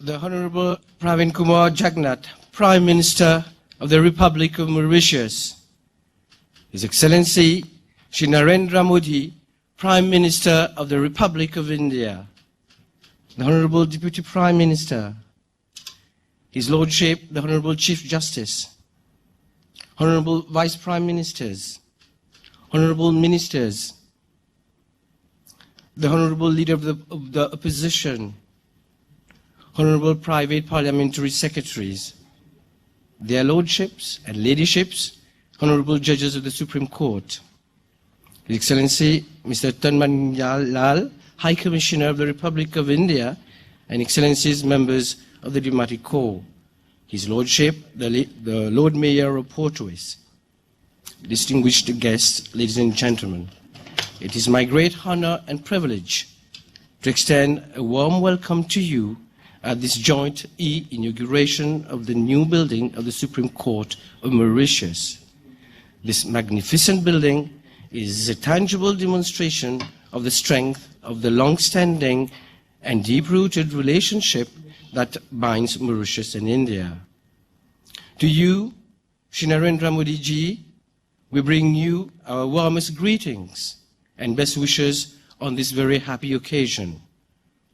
the Honorable Pravin Kumar Jugnauth, Prime Minister of the Republic of Mauritius, His Excellency Shri Narendra Modi, Prime Minister of the Republic of India, the Honorable Deputy Prime Minister, His Lordship, the Honorable Chief Justice, Honorable Vice Prime Ministers, Honorable Ministers, the Honorable Leader of the Opposition, Honorable Private Parliamentary Secretaries, their Lordships and Ladyships, Honorable Judges of the Supreme Court, His Excellency Mr. Tanmanya Lal, High Commissioner of the Republic of India, and Excellencies Members of the Diplomatic Corps, His Lordship, the Lord Mayor of Portwis, distinguished guests, ladies and gentlemen, it is my great honor and privilege to extend a warm welcome to you at this joint inauguration of the new building of the Supreme Court of Mauritius. This magnificent building is a tangible demonstration of the strength of the long-standing and deep-rooted relationship that binds Mauritius and India. To you, Shri Narendra Modi ji, we bring you our warmest greetings and best wishes on this very happy occasion.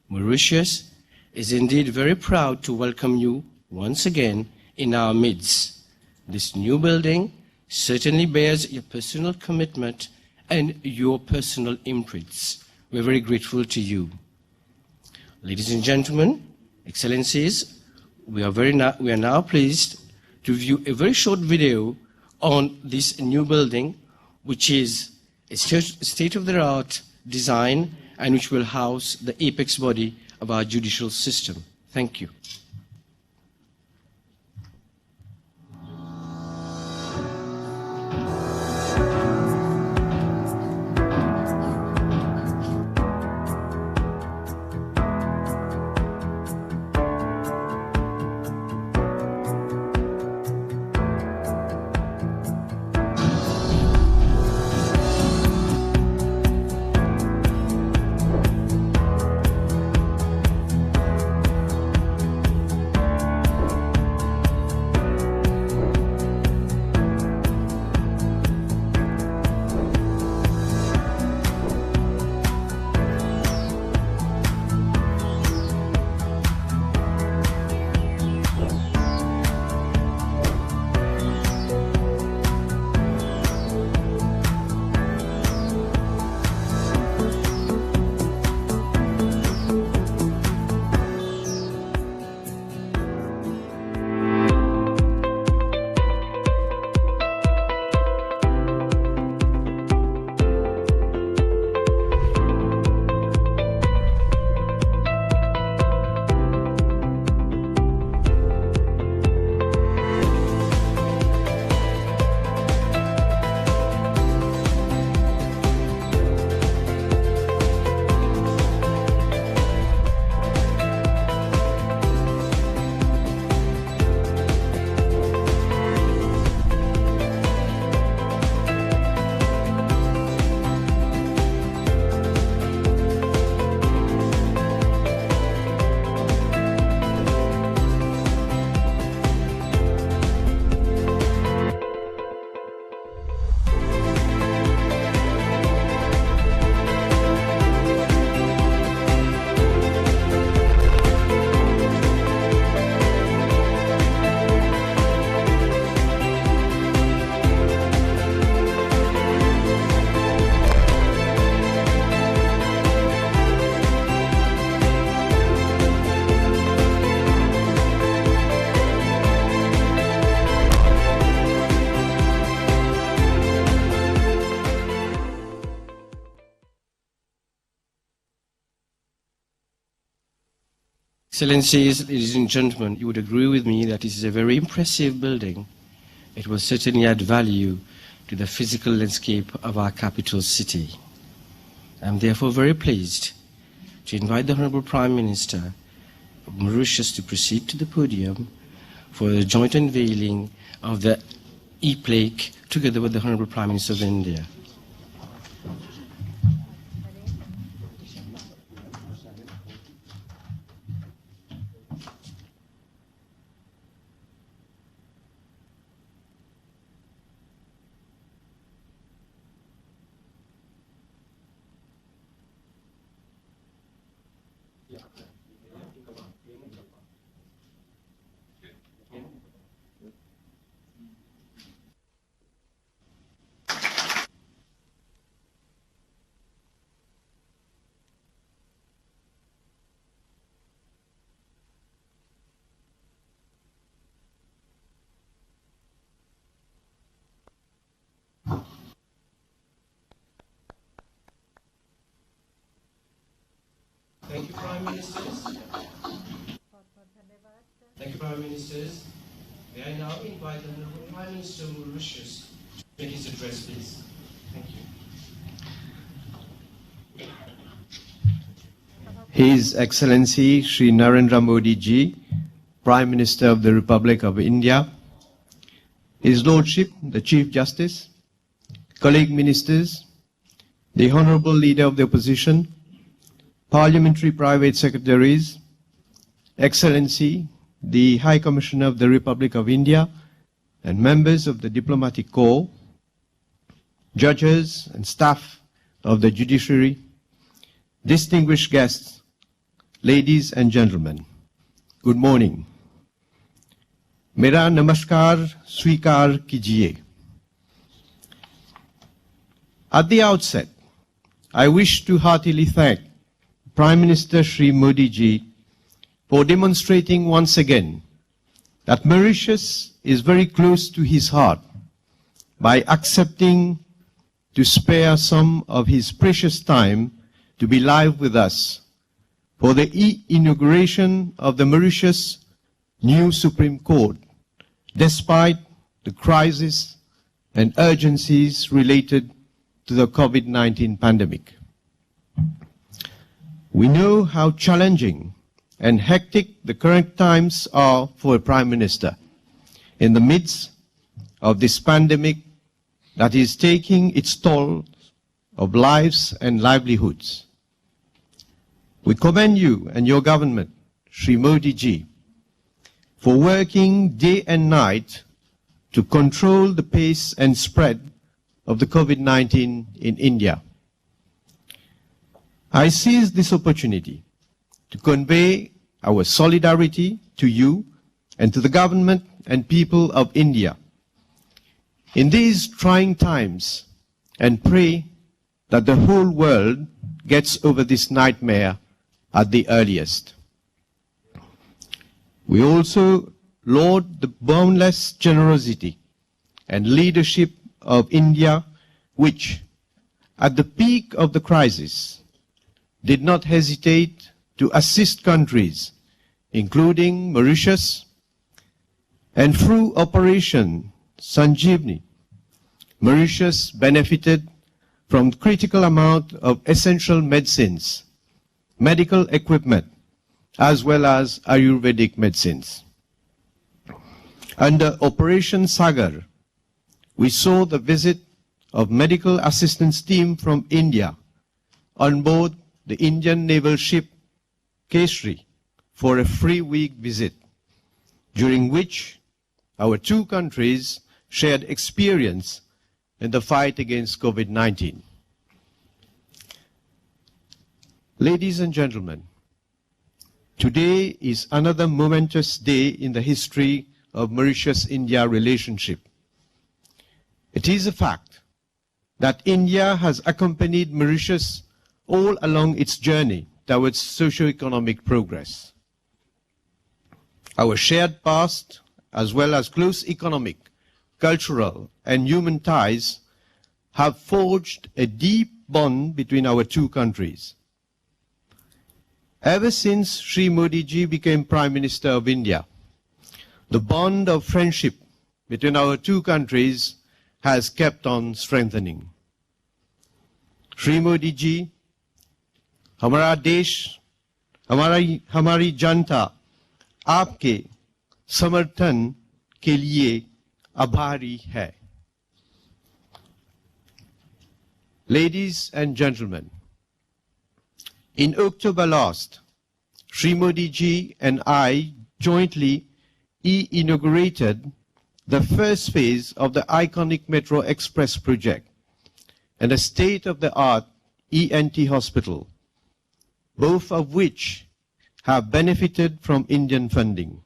Mauritius is indeed very proud to welcome you once again in our midst. This new building certainly bears your personal commitment and your personal imprints. We're very grateful to you. Ladies and gentlemen, Excellencies, we are now pleased to view a very short video on this new building, which is a state-of-the-art design and which will house the apex body of our judicial system. Thank you. Excellencies, ladies and gentlemen, you would agree with me that this is a very impressive building. It will certainly add value to the physical landscape of our capital city. I'm therefore very pleased to invite the Honorable Prime Minister of Mauritius to proceed to the podium for the joint unveiling of the e-plaque together with the Honorable Prime Minister of India. Thank you, Prime Ministers. Thank you, Prime Ministers. May I now invite the Honourable Prime Minister of Mauritius to make his address, please. Thank you. His Excellency Shri Narendra Modi Ji, Prime Minister of the Republic of India, His Lordship, the Chief Justice, colleague ministers, the Honourable Leader of the Opposition, Parliamentary Private Secretaries, Excellency, the High Commissioner of the Republic of India, and members of the Diplomatic Corps, judges and staff of the judiciary, distinguished guests, ladies and gentlemen, good morning. Mera namaskar swikar kijiye. At the outset, I wish to heartily thank Prime Minister Shri Modi Ji for demonstrating once again that Mauritius is very close to his heart by accepting to spare some of his precious time to be live with us for the inauguration of the Mauritius new Supreme Court, despite the crisis and urgencies related to the COVID-19 pandemic. We know how challenging and hectic the current times are for a Prime Minister in the midst of this pandemic that is taking its toll of lives and livelihoods. We commend you and your government, Shri Modi Ji, for working day and night to control the pace and spread of the COVID-19 in India. I seize this opportunity to convey our solidarity to you and to the government and people of India in these trying times, and pray that the whole world gets over this nightmare at the earliest. We also laud the boundless generosity and leadership of India, which, at the peak of the crisis, did not hesitate to assist countries, including Mauritius, and through Operation Sanjeevani, Mauritius benefited from critical amount of essential medicines, medical equipment, as well as Ayurvedic medicines. Under Operation Sagar, we saw the visit of medical assistance team from India on board the Indian naval ship Kesari for a 3-week visit, during which our two countries shared experience in the fight against COVID-19. Ladies and gentlemen, today is another momentous day in the history of Mauritius-India relationship. It is a fact that India has accompanied Mauritius all along its journey towards socio-economic progress. Our shared past, as well as close economic, cultural, and human ties, have forged a deep bond between our two countries. Ever since Shri Modi Ji became Prime Minister of India, the bond of friendship between our two countries has kept on strengthening. Shri Modi Ji, हमारा देश, हमारी जनता आपके समर्थन के लिए आभारी है. Ladies and gentlemen, in October last, Shri Modi Ji and I jointly inaugurated the first phase of the iconic Metro Express project and a state-of-the-art ENT hospital, both of which have benefited from Indian funding.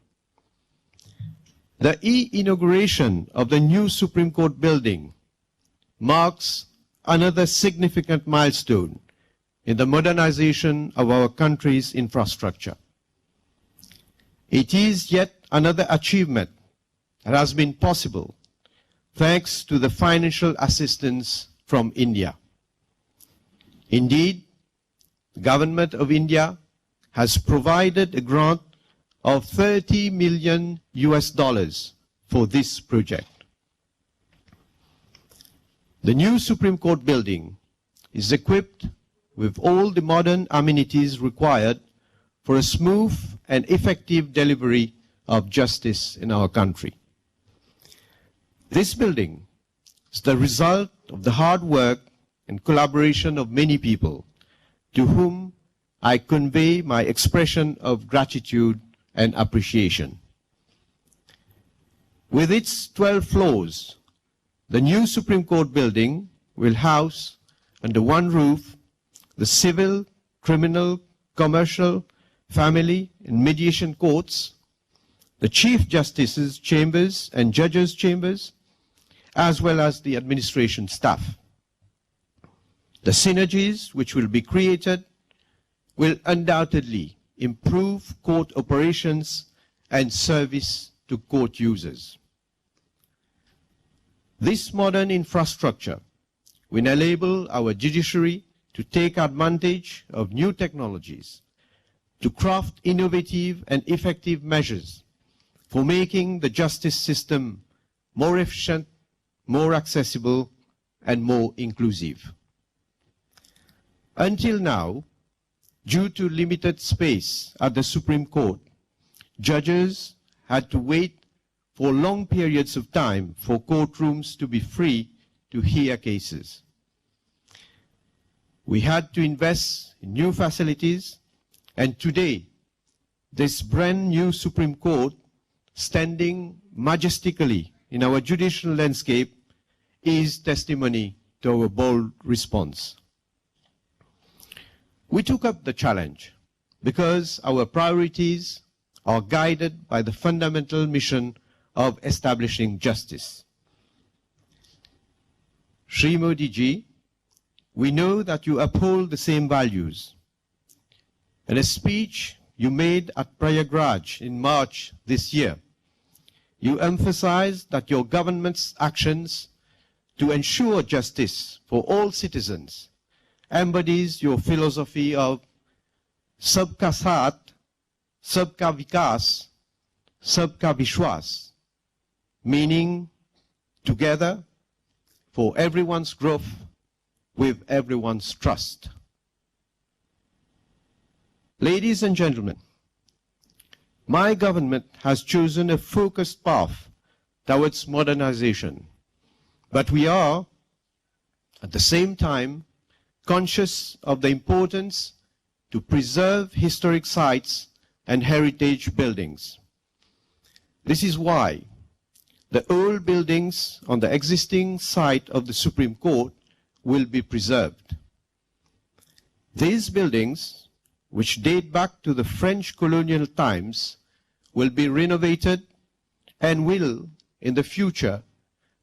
The inauguration of the new Supreme Court building marks another significant milestone in the modernization of our country's infrastructure. It is yet another achievement that has been possible thanks to the financial assistance from India. Indeed, the Government of India has provided a grant of $30 million for this project. The new Supreme Court building is equipped with all the modern amenities required for a smooth and effective delivery of justice in our country. This building is the result of the hard work and collaboration of many people, to whom I convey my expression of gratitude and appreciation. With its 12 floors, the new Supreme Court building will house under one roof the civil, criminal, commercial, family, and mediation courts, the Chief Justice's chambers and judges' chambers, as well as the administration staff. The synergies which will be created will undoubtedly improve court operations and service to court users. This modern infrastructure will enable our judiciary to take advantage of new technologies, to craft innovative and effective measures for making the justice system more efficient, more accessible, and more inclusive. Until now, due to limited space at the Supreme Court, judges had to wait for long periods of time for courtrooms to be free to hear cases. We had to invest in new facilities, and today, this brand new Supreme Court, standing majestically in our judicial landscape, is testimony to our bold response. We took up the challenge because our priorities are guided by the fundamental mission of establishing justice. Shri Modi ji, we know that you uphold the same values. In a speech you made at Prayagraj in March this year, you emphasized that your government's actions to ensure justice for all citizens embodies your philosophy of Sabka Saath, Sabka Vikas, Sabka Vishwas, meaning together for everyone's growth with everyone's trust. Ladies and gentlemen, my government has chosen a focused path towards modernization, but we are, at the same time, conscious of the importance to preserve historic sites and heritage buildings. This is why the old buildings on the existing site of the Supreme Court will be preserved. These buildings, which date back to the French colonial times, will be renovated and will, in the future,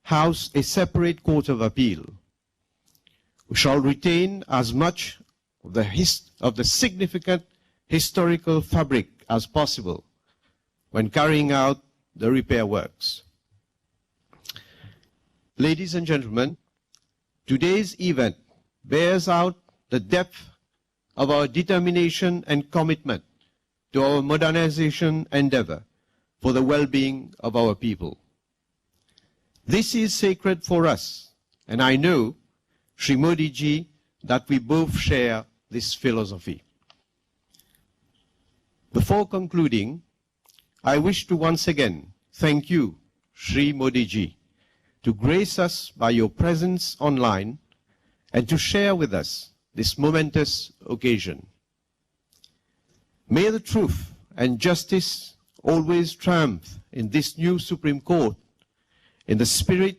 house a separate court of appeal. We shall retain as much of the significant historical fabric as possible when carrying out the repair works. Ladies and gentlemen, today's event bears out the depth of our determination and commitment to our modernization endeavor for the well-being of our people. This is sacred for us, and I know, Shri Modi ji, that we both share this philosophy. Before concluding, I wish to once again thank you, Shri Modi ji, to grace us by your presence online and to share with us this momentous occasion. May the truth and justice always triumph in this new Supreme Court in the spirit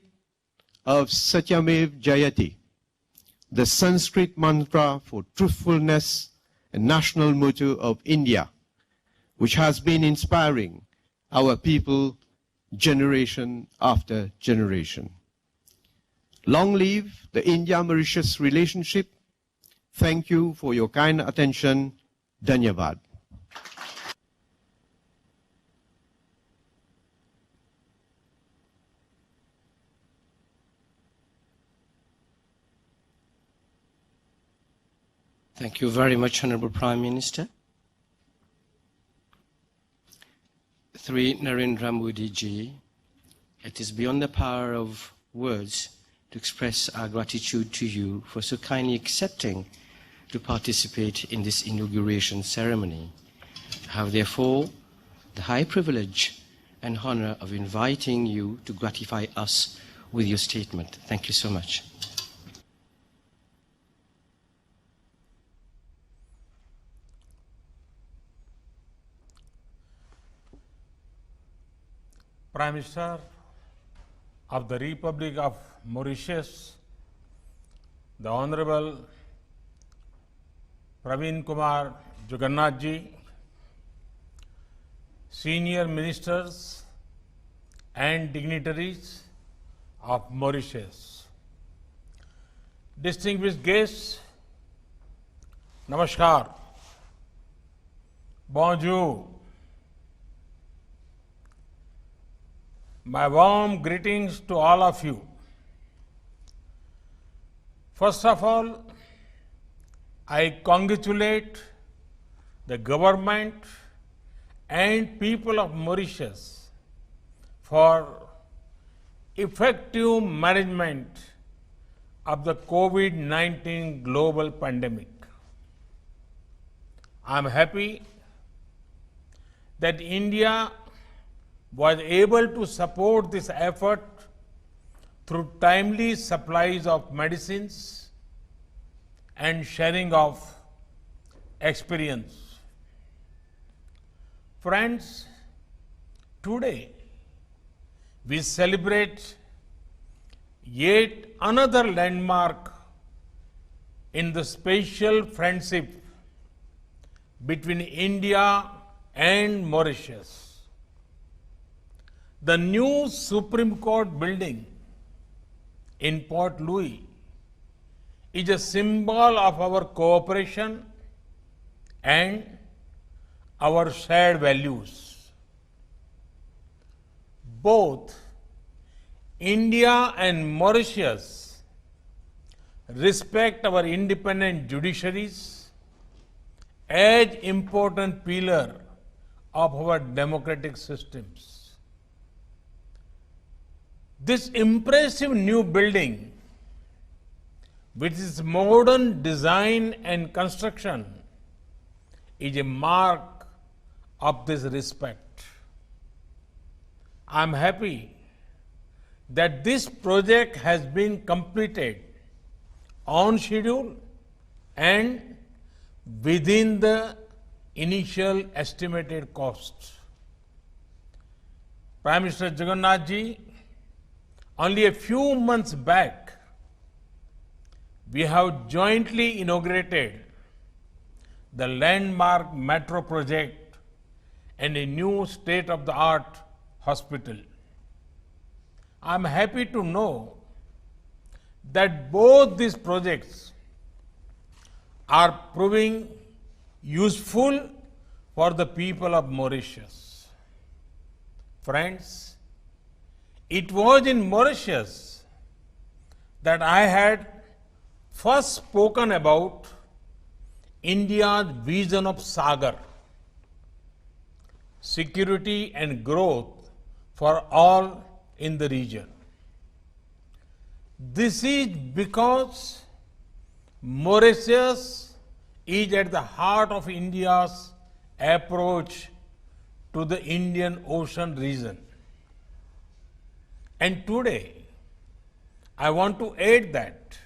of Satyamev Jayate, the Sanskrit mantra for truthfulness and national motto of India, which has been inspiring our people generation after generation. Long live the India-Mauritius relationship. Thank you for your kind attention. Dhanyavad. Thank you very much, Honorable Prime Minister. Shri Narendra Modi ji, it is beyond the power of words to express our gratitude to you for so kindly accepting to participate in this inauguration ceremony. I have therefore the high privilege and honor of inviting you to gratify us with your statement. Thank you so much. Prime Minister of the Republic of Mauritius, the Honorable Praveen Kumar Jugnauth ji, senior ministers and dignitaries of Mauritius, distinguished guests, Namaskar, Bonjour. My warm greetings to all of you. First of all, I congratulate the government and people of Mauritius for effective management of the COVID-19 global pandemic. I am happy that India was able to support this effort through timely supplies of medicines and sharing of experience. Friends, today we celebrate yet another landmark in the special friendship between India and Mauritius. The new Supreme Court building in Port Louis is a symbol of our cooperation and our shared values. Both India and Mauritius respect our independent judiciaries as important pillar of our democratic systems. This impressive new building, with its modern design and construction, is a mark of this respect. I am happy that this project has been completed on schedule and within the initial estimated costs. Prime Minister Jugnauth ji, only a few months back, we have jointly inaugurated the landmark metro project and a new state-of-the-art hospital. I am happy to know that both these projects are proving useful for the people of Mauritius. Friends, it was in Mauritius that I had first spoken about India's vision of Sagar, security and growth for all in the region. This is because Mauritius is at the heart of India's approach to the Indian Ocean region. And today, I want to add that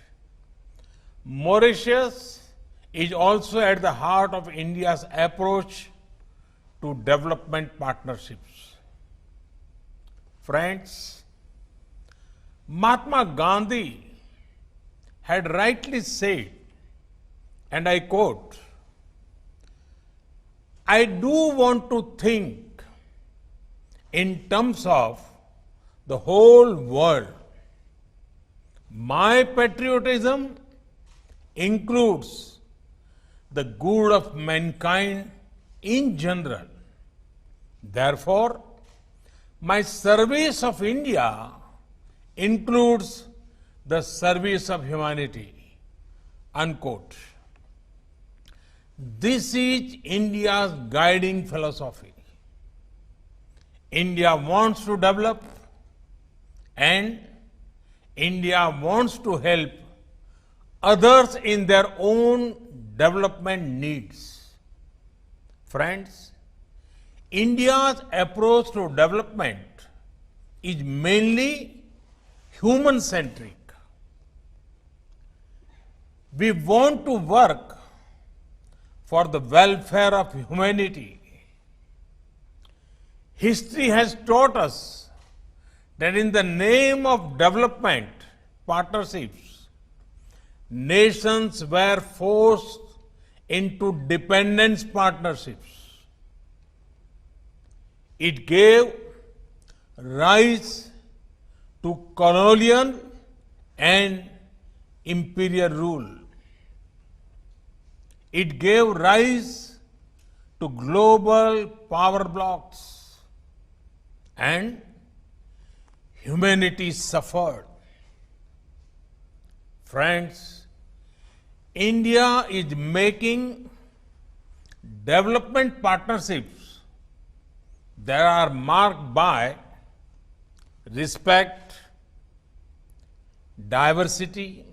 Mauritius is also at the heart of India's approach to development partnerships. Friends, Mahatma Gandhi had rightly said, and I quote, "I do want to think in terms of the whole world. My patriotism includes the good of mankind in general. Therefore, my service of India includes the service of humanity." Unquote. This is India's guiding philosophy. India wants to develop and India wants to help others in their own development needs. Friends, India's approach to development is mainly human-centric. We want to work for the welfare of humanity. History has taught us that in the name of development partnerships, nations were forced into dependence partnerships. It gave rise to colonial and imperial rule. It gave rise to global power blocks, and humanity suffered. Friends, India is making development partnerships that are marked by respect, diversity,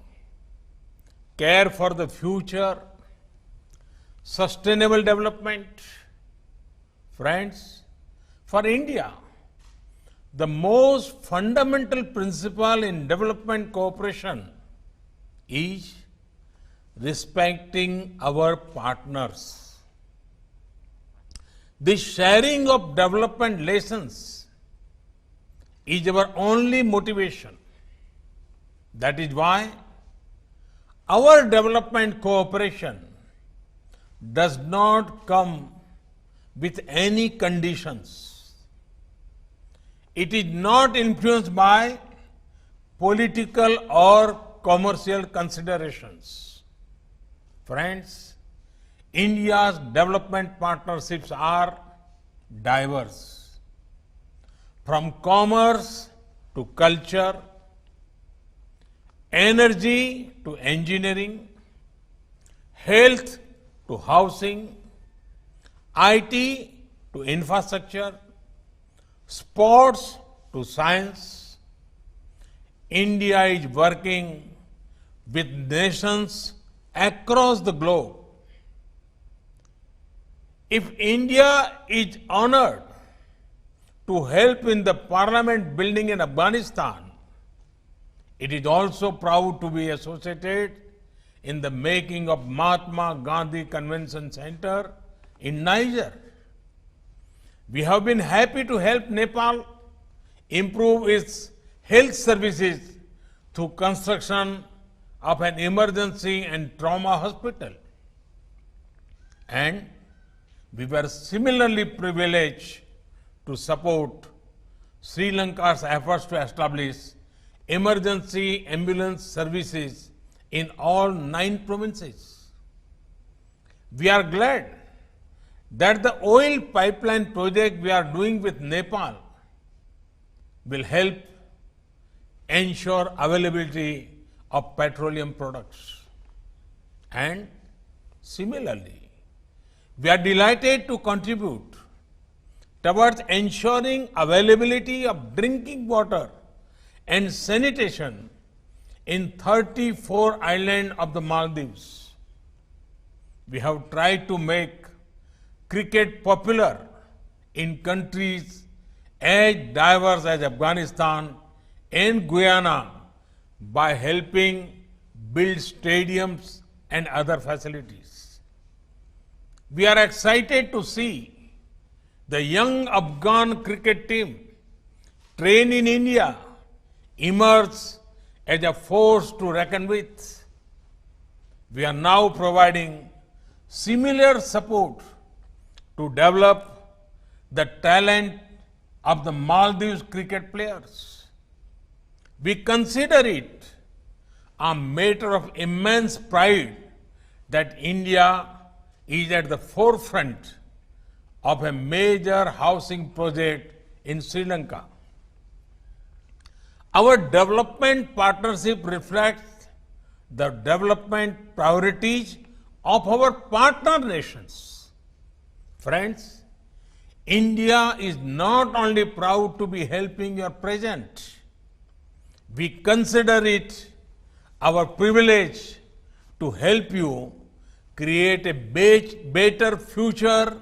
care for the future, sustainable development. Friends, for India, the most fundamental principle in development cooperation is respecting our partners. The sharing of development lessons is our only motivation. That is why our development cooperation does not come with any conditions. It is not influenced by political or commercial considerations. Friends, India's development partnerships are diverse. From commerce to culture, energy to engineering, health to housing, IT to infrastructure, sports to science. India is working with nations across the globe. If India is honored to help in the parliament building in Afghanistan, it is also proud to be associated in the making of Mahatma Gandhi Convention Center in Niger. We have been happy to help Nepal improve its health services through construction of an emergency and trauma hospital. And we were similarly privileged to support Sri Lanka's efforts to establish emergency ambulance services in all 9 provinces. We are glad that the oil pipeline project we are doing with Nepal will help ensure availability of petroleum products. And similarly, we are delighted to contribute towards ensuring availability of drinking water and sanitation in 34 islands of the Maldives. We have tried to make cricket popular in countries as diverse as Afghanistan and Guyana by helping build stadiums and other facilities. We are excited to see the young Afghan cricket team trained in India emerge as a force to reckon with. We are now providing similar support to develop the talent of the Maldives cricket players. We consider it a matter of immense pride that India is at the forefront of a major housing project in Sri Lanka. Our development partnership reflects the development priorities of our partner nations. Friends, India is not only proud to be helping your present, we consider it our privilege to help you create a better future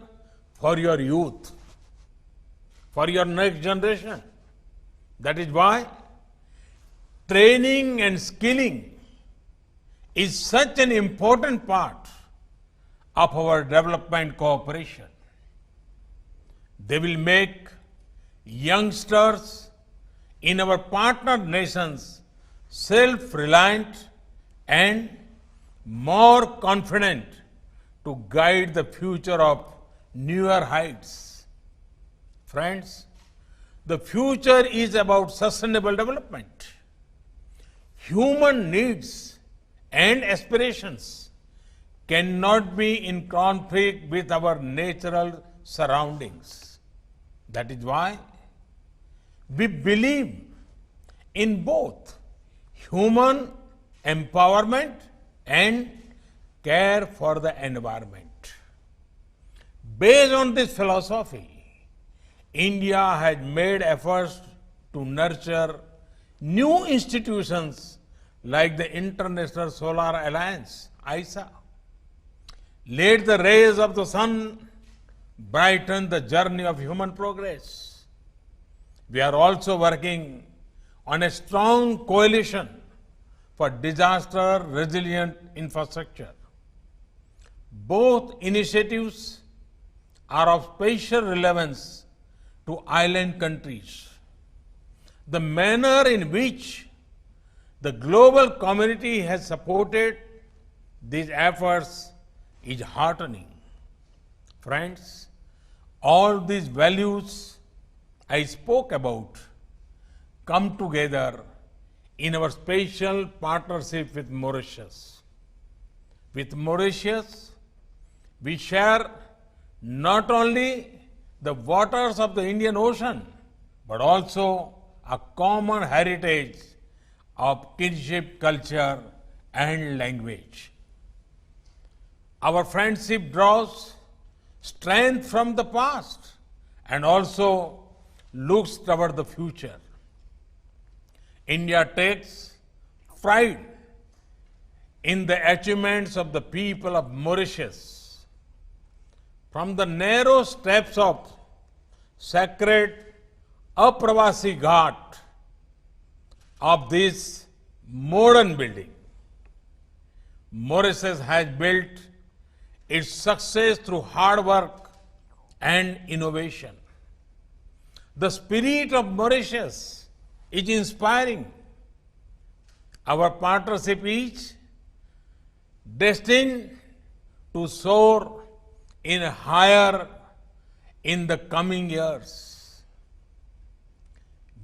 for your youth, for your next generation. That is why training and skilling is such an important part of our development cooperation. They will make youngsters in our partner nations self-reliant and more confident to guide the future of newer heights. Friends, the future is about sustainable development. Human needs and aspirations cannot be in conflict with our natural surroundings. That is why we believe in both human empowerment and care for the environment. Based on this philosophy, India has made efforts to nurture new institutions like the International Solar Alliance, ISA. Let the rays of the sun brighten the journey of human progress. We are also working on a strong coalition for disaster-resilient infrastructure. Both initiatives are of special relevance to island countries. The manner in which the global community has supported these efforts is heartening. Friends, all these values I spoke about come together in our special partnership with Mauritius. With Mauritius, we share not only the waters of the Indian Ocean, but also a common heritage of kinship, culture, and language. Our friendship draws strength from the past and also looks toward the future. India takes pride in the achievements of the people of Mauritius. From the narrow steps of sacred Apravasi Ghat of this modern building, Mauritius has built its success through hard work and innovation. The spirit of Mauritius is inspiring. Our partnership is destined to soar in higher in the coming years.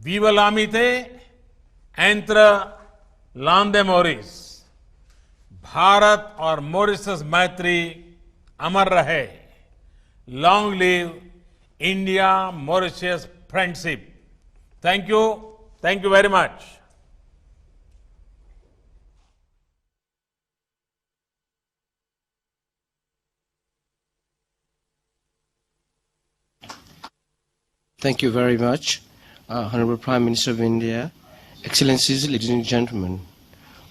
Viva l'amitié entre l'Inde Maurice. Bharat और Mauritius मैत्री अमर रहे. Long live India Mauritius friendship. Thank you very much. Thank you very much, Honorable Prime Minister of India, Excellencies, ladies and gentlemen.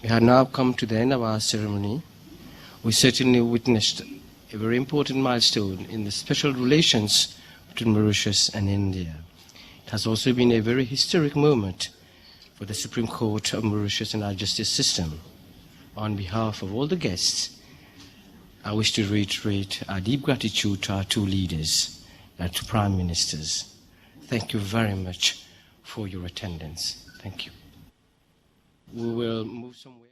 We have now come to the end of our ceremony. We certainly witnessed a very important milestone in the special relations between Mauritius and India. It has also been a very historic moment for the Supreme Court of Mauritius and our justice system. On behalf of all the guests, I wish to reiterate our deep gratitude to our two leaders, our two prime ministers. Thank you very much for your attendance. Thank you. We will move somewhere.